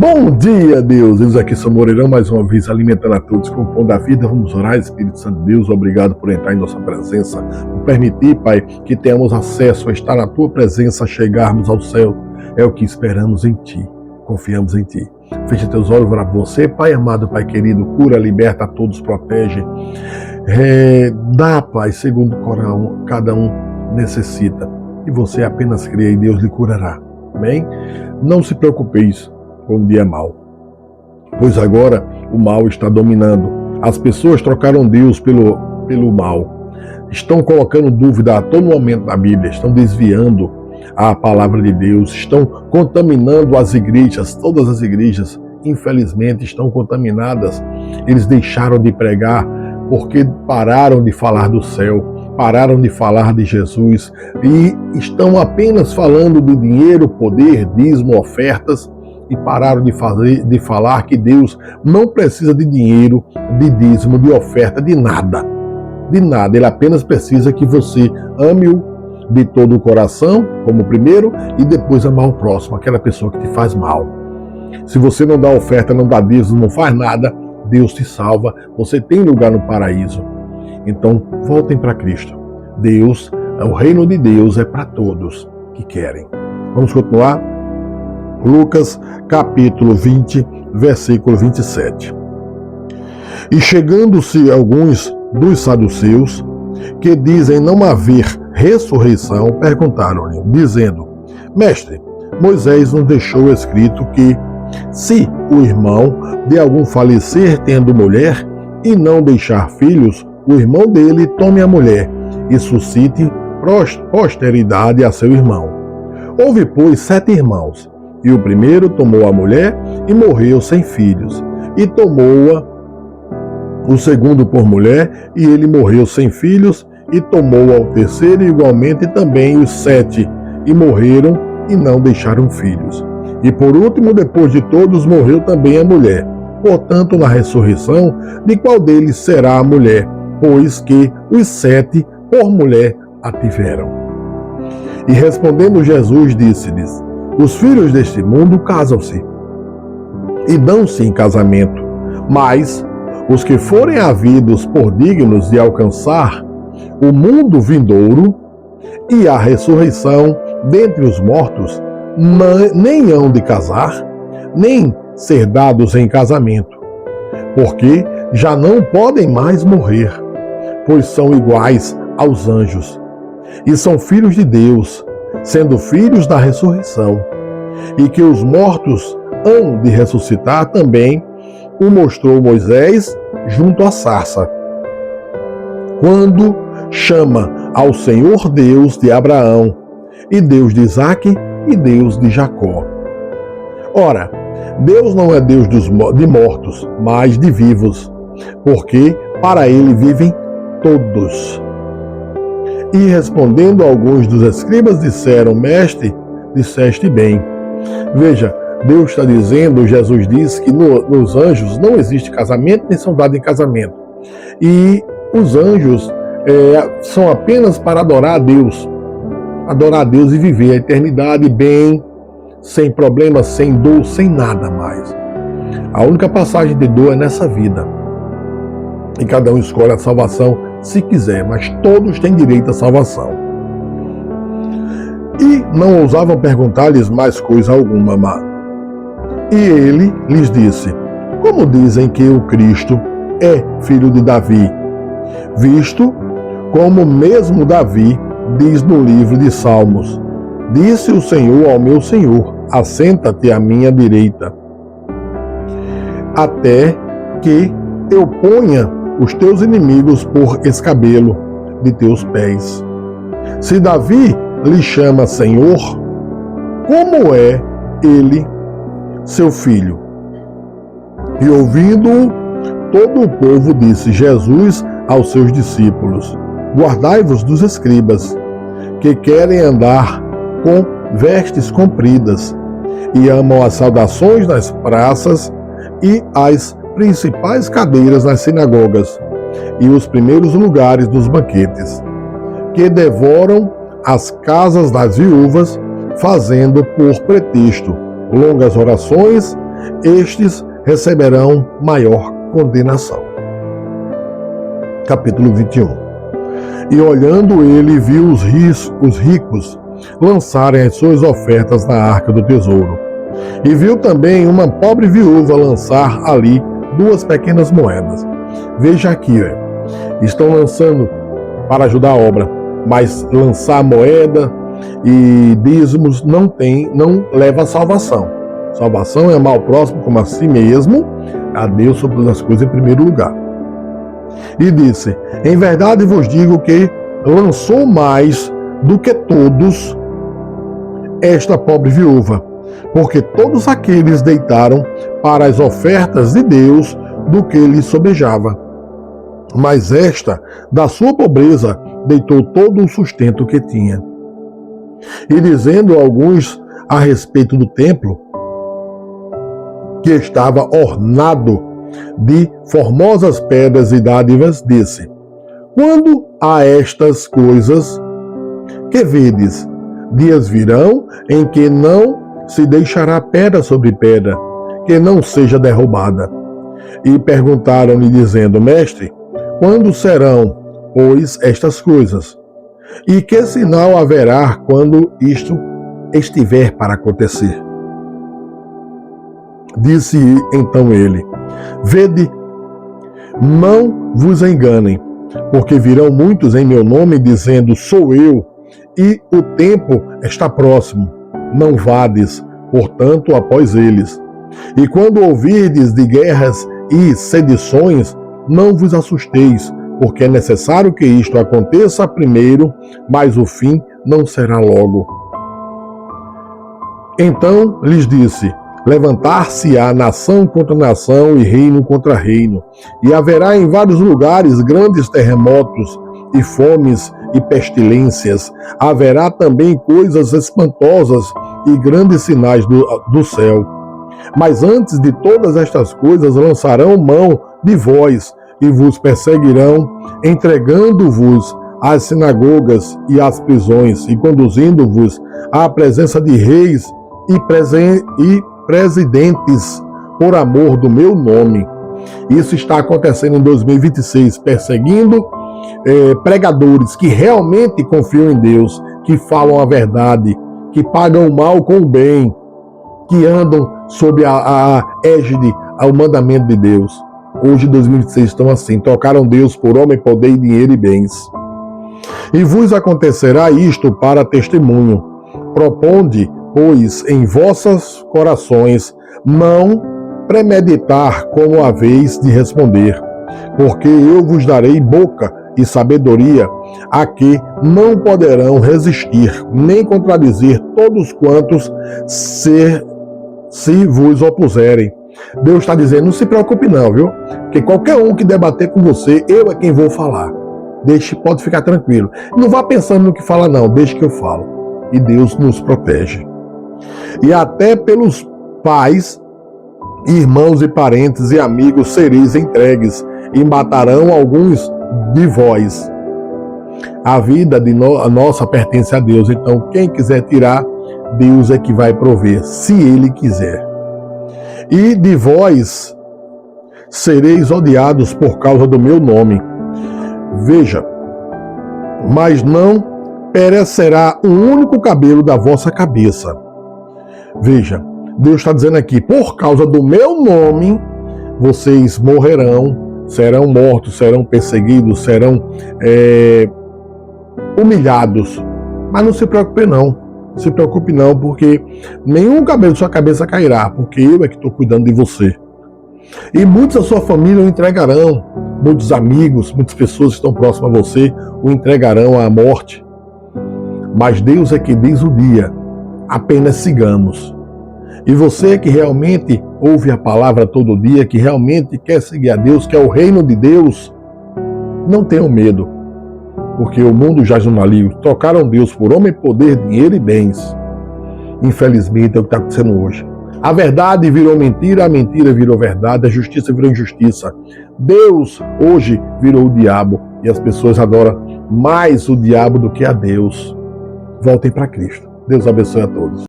Bom dia, Deus! Deus aqui, sou Moreirão, mais uma vez alimentando a todos com o pão da vida. Vamos orar, Espírito Santo de Deus, obrigado por entrar em nossa presença, por permitir, Pai, que tenhamos acesso a estar na Tua presença, a chegarmos ao céu. É o que esperamos em Ti, confiamos em Ti. Feche teus olhos para você, Pai amado, Pai querido, cura, liberta a todos, protege. Dá, Pai, segundo o coração, cada um necessita. E você apenas crê e Deus lhe curará. Amém? Não se preocupeis com o dia mau, pois agora o mal está dominando. As pessoas trocaram Deus pelo mal. Estão colocando dúvida a todo momento na Bíblia, estão desviando a palavra de Deus, estão contaminando as igrejas. Todas as igrejas, infelizmente, estão contaminadas. Eles deixaram de pregar porque pararam de falar do céu, pararam de falar de Jesus e estão apenas falando de dinheiro, poder, dízimo, ofertas, e pararam de falar que Deus não precisa de dinheiro, de dízimo, de oferta, de nada. De nada. Ele apenas precisa que você ame-o de todo o coração, como primeiro, e depois amar o próximo, aquela pessoa que te faz mal. Se você não dá oferta, não dá dízimo, não faz nada, Deus te salva, você tem lugar no paraíso. Então, voltem para Cristo. Deus, o reino de Deus é para todos que querem. Vamos continuar? Lucas, capítulo 20, versículo 27. E chegando-se alguns dos saduceus, que dizem não haver ressurreição, perguntaram-lhe, dizendo: Mestre, Moisés nos deixou escrito que, se o irmão de algum falecer tendo mulher e não deixar filhos, o irmão dele tome a mulher e suscite posteridade a seu irmão. Houve, pois, 7 irmãos. E o primeiro tomou a mulher e morreu sem filhos. E tomou-a o segundo por mulher, e ele morreu sem filhos. E tomou ao terceiro igualmente também os 7, e morreram e não deixaram filhos. E por último, depois de todos, morreu também a mulher. Portanto, na ressurreição, de qual deles será a mulher? Pois que os 7 por mulher a tiveram. E respondendo Jesus, disse-lhes: Os filhos deste mundo casam-se e dão-se em casamento, mas os que forem havidos por dignos de alcançar o mundo vindouro e a ressurreição dentre os mortos, nem hão de casar, nem ser dados em casamento, porque já não podem mais morrer, pois são iguais aos anjos, e são filhos de Deus, sendo filhos da ressurreição, e que os mortos hão de ressuscitar também, o mostrou Moisés junto à sarça, quando chama ao Senhor Deus de Abraão, e Deus de Isaque, e Deus de Jacó. Ora, Deus não é Deus de mortos, mas de vivos, porque para ele vivem todos. E respondendo alguns dos escribas, disseram: Mestre, disseste bem. Veja, Deus está dizendo, Jesus diz que nos anjos não existe casamento, nem são dados em casamento. E os anjos são apenas para adorar a Deus e viver a eternidade bem, sem problemas, sem dor, sem nada mais. A única passagem de dor é nessa vida. E cada um escolhe a salvação se quiser, mas todos têm direito à salvação. E não ousavam perguntar-lhes mais coisa alguma. E ele lhes disse: Como dizem que o Cristo é filho de Davi? Visto como mesmo Davi diz no livro de Salmos: Disse o Senhor ao meu Senhor: Assenta-te à minha direita, até que eu ponha os teus inimigos por escabelo de teus pés. Se Davi lhe chama Senhor, como é ele seu filho? E ouvindo-o, todo o povo disse Jesus aos seus discípulos: Guardai-vos dos escribas, que querem andar com vestes compridas, e amam as saudações nas praças e as principais cadeiras nas sinagogas, e os primeiros lugares dos banquetes, que devoram as casas das viúvas, fazendo por pretexto longas orações estes receberão maior condenação. Capítulo 21. E olhando ele, viu os ricos lançarem as suas ofertas na arca do tesouro. E viu também uma pobre viúva lançar ali 2 pequenas moedas. Veja aqui, estão lançando para ajudar a obra, mas lançar moeda e dízimos não leva a salvação. Salvação é amar o próximo como a si mesmo, a Deus sobre todas as coisas em primeiro lugar. E disse: em verdade vos digo que lançou mais do que todos esta pobre viúva, porque todos aqueles deitaram para as ofertas de Deus do que lhe sobejava. Mas esta, da sua pobreza, deitou todo o sustento que tinha. E dizendo alguns a respeito do templo, que estava ornado de formosas pedras e dádivas, disse: quando há estas coisas que vedes, dias virão em que não se deixará pedra sobre pedra, que não seja derrubada. E perguntaram-lhe, dizendo: mestre, quando serão, pois, estas coisas? E que sinal haverá quando isto estiver para acontecer? Disse então ele: vede, não vos enganem, porque virão muitos em meu nome, dizendo: sou eu, e o tempo está próximo. Não vades, portanto, após eles. E quando ouvirdes de guerras e sedições, não vos assusteis, porque é necessário que isto aconteça primeiro, mas o fim não será logo. Então lhes disse: levantar-se-á nação contra nação e reino contra reino, e haverá em vários lugares grandes terremotos e fomes e pestilências. Haverá também coisas espantosas e grandes sinais do céu. Mas antes de todas estas coisas lançarão mão de vós e vos perseguirão, entregando-vos às sinagogas e às prisões e conduzindo-vos à presença de reis e presidentes por amor do meu nome. Isso está acontecendo em 2026, perseguindo pregadores que realmente confiam em Deus, que falam a verdade, que pagam o mal com o bem, que andam sob a égide, ao mandamento de Deus. Hoje, 2026, estão assim: trocaram Deus por homem, poder, dinheiro e bens. E vos acontecerá isto para testemunho. Proponde, pois, em vossos corações não premeditar como haveis de responder, porque eu vos darei boca e sabedoria a que não poderão resistir, nem contradizer todos quantos se vos opuserem. Deus está dizendo: não se preocupe não, viu? Porque qualquer um que debater com você, eu é quem vou falar. Pode ficar tranquilo. Não vá pensando no que fala não, deixe que eu falo. E Deus nos protege. E até pelos pais, irmãos e parentes e amigos sereis entregues, e matarão alguns de vós. A vida nossa pertence a Deus, então quem quiser tirar, Deus é que vai prover, se Ele quiser. E de vós sereis odiados por causa do meu nome. Veja, mas não perecerá um único cabelo da vossa cabeça. Veja, Deus está dizendo aqui: por causa do meu nome, vocês morrerão, serão mortos, serão perseguidos, serão humilhados. Mas não se preocupe não. Se preocupe não, porque nenhum cabelo de sua cabeça cairá, porque eu é que estou cuidando de você. E muitos da sua família o entregarão, muitos amigos, muitas pessoas que estão próximas a você o entregarão à morte. Mas Deus é que diz o dia, apenas sigamos. E você que realmente ouve a palavra todo dia, que realmente quer seguir a Deus, que é o reino de Deus, não tenha medo. Porque o mundo jaz no maligno. Trocaram Deus por homem, poder, dinheiro e bens. Infelizmente é o que está acontecendo hoje. A verdade virou mentira, a mentira virou verdade, a justiça virou injustiça. Deus hoje virou o diabo e as pessoas adoram mais o diabo do que a Deus. Voltem para Cristo. Deus abençoe a todos.